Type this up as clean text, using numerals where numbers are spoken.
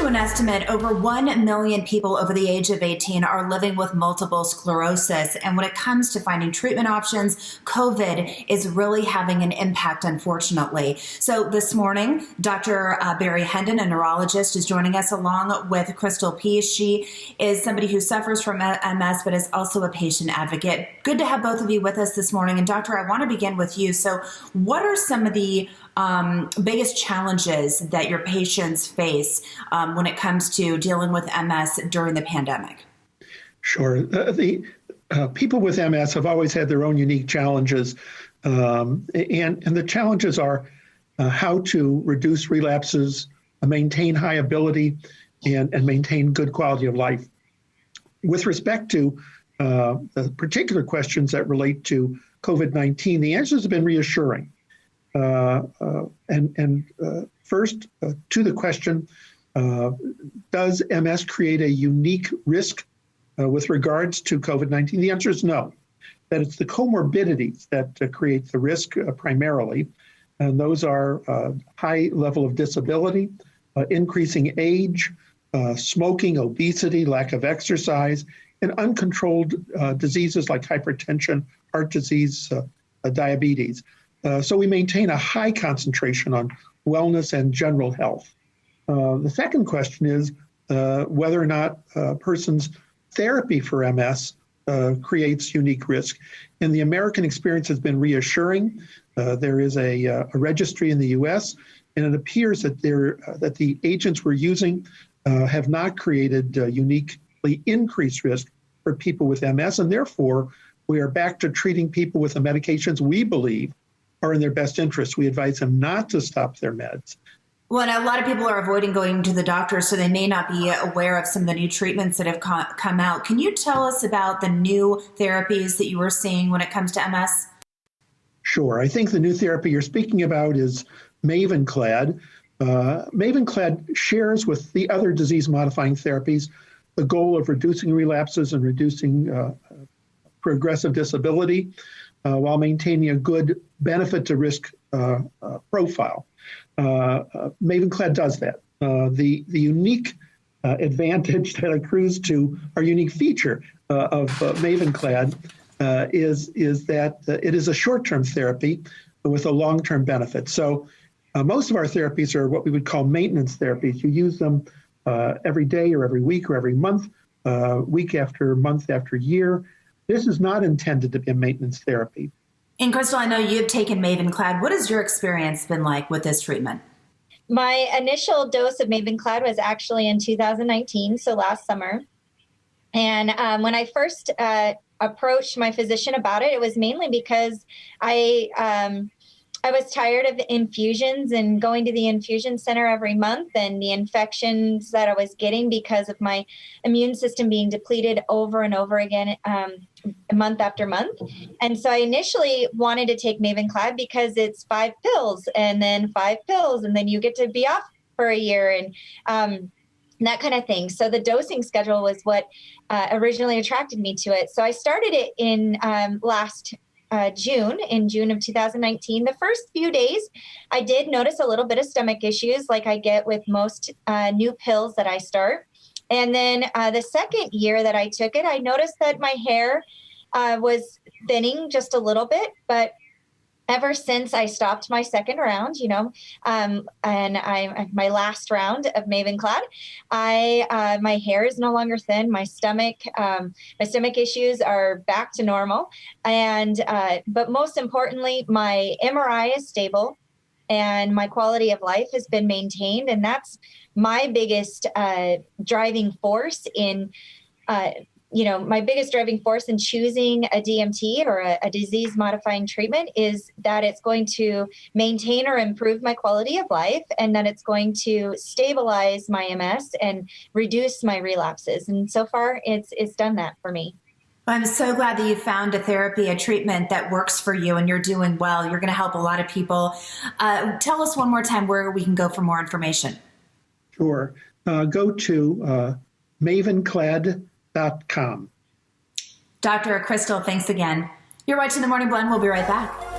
to an estimate, over 1 million people over the age of 18 are living with multiple sclerosis. And when it comes to finding treatment options, COVID is really having an impact, unfortunately. So this morning, Dr. Barry Hendon, a neurologist, is joining us along with Crystal P. She is somebody who suffers from MS, but is also a patient advocate. Good to have both of you with us this morning. And Doctor, I want to begin with you. So what are some of the biggest challenges that your patients face when it comes to dealing with MS during the pandemic? Sure. The people with MS have always had their own unique challenges. And the challenges are how to reduce relapses, maintain high ability, and maintain good quality of life. With respect to the particular questions that relate to COVID-19, the answers have been reassuring. First, to the question, does MS create a unique risk with regards to COVID-19? The answer is no, that it's the comorbidities that create the risk primarily. And those are high level of disability, increasing age, smoking, obesity, lack of exercise, and uncontrolled diseases like hypertension, heart disease, diabetes. So we maintain a high concentration on wellness and general health. The second question is whether or not a person's therapy for MS creates unique risk. And the American experience has been reassuring. There is a registry in the U.S., and it appears that the agents we're using have not created uniquely increased risk for people with MS, and therefore we are back to treating people with the medications we believe are in their best interest. We advise them not to stop their meds. Well, and a lot of people are avoiding going to the doctor, so they may not be aware of some of the new treatments that have come out. Can you tell us about the new therapies that you are seeing when it comes to MS? Sure. I think the new therapy you're speaking about is Mavenclad. Mavenclad shares with the other disease-modifying therapies the goal of reducing relapses and reducing progressive disability while maintaining a good benefit to risk profile. Mavenclad does that. The unique advantage that accrues to our unique feature of Mavenclad is that it is a short-term therapy with a long-term benefit. So most of our therapies are what we would call maintenance therapies. You use them every day or every week or every month, week after month after year. This is not intended to be a maintenance therapy. And Crystal, I know you've taken Mavenclad. What has your experience been like with this treatment? My initial dose of Mavenclad was actually in 2019, so last summer. And when I first approached my physician about it, it was mainly because I was tired of infusions and going to the infusion center every month and the infections that I was getting because of my immune system being depleted over and over again, month after month. And so I initially wanted to take Mavenclad because it's 5 pills and then 5 pills, and then you get to be off for a year and that kind of thing. So the dosing schedule was what originally attracted me to it. So I started it in June of 2019. The first few days, I did notice a little bit of stomach issues like I get with most new pills that I start. And then the second year that I took it, I noticed that my hair was thinning just a little bit, but ever since I stopped my second round, and my last round of Mavenclad, my hair is no longer thin. My stomach issues are back to normal, and but most importantly, my MRI is stable, and my quality of life has been maintained, and that's my biggest driving force in. My biggest driving force in choosing a DMT or a disease-modifying treatment is that it's going to maintain or improve my quality of life, and that it's going to stabilize my MS and reduce my relapses. And so far, it's done that for me. I'm so glad that you found a therapy, a treatment that works for you, and you're doing well. You're going to help a lot of people. Tell us one more time where we can go for more information. Sure. Go to Mavenclad.com. Dr. Crystal, thanks again. You're watching The Morning Blend. We'll be right back.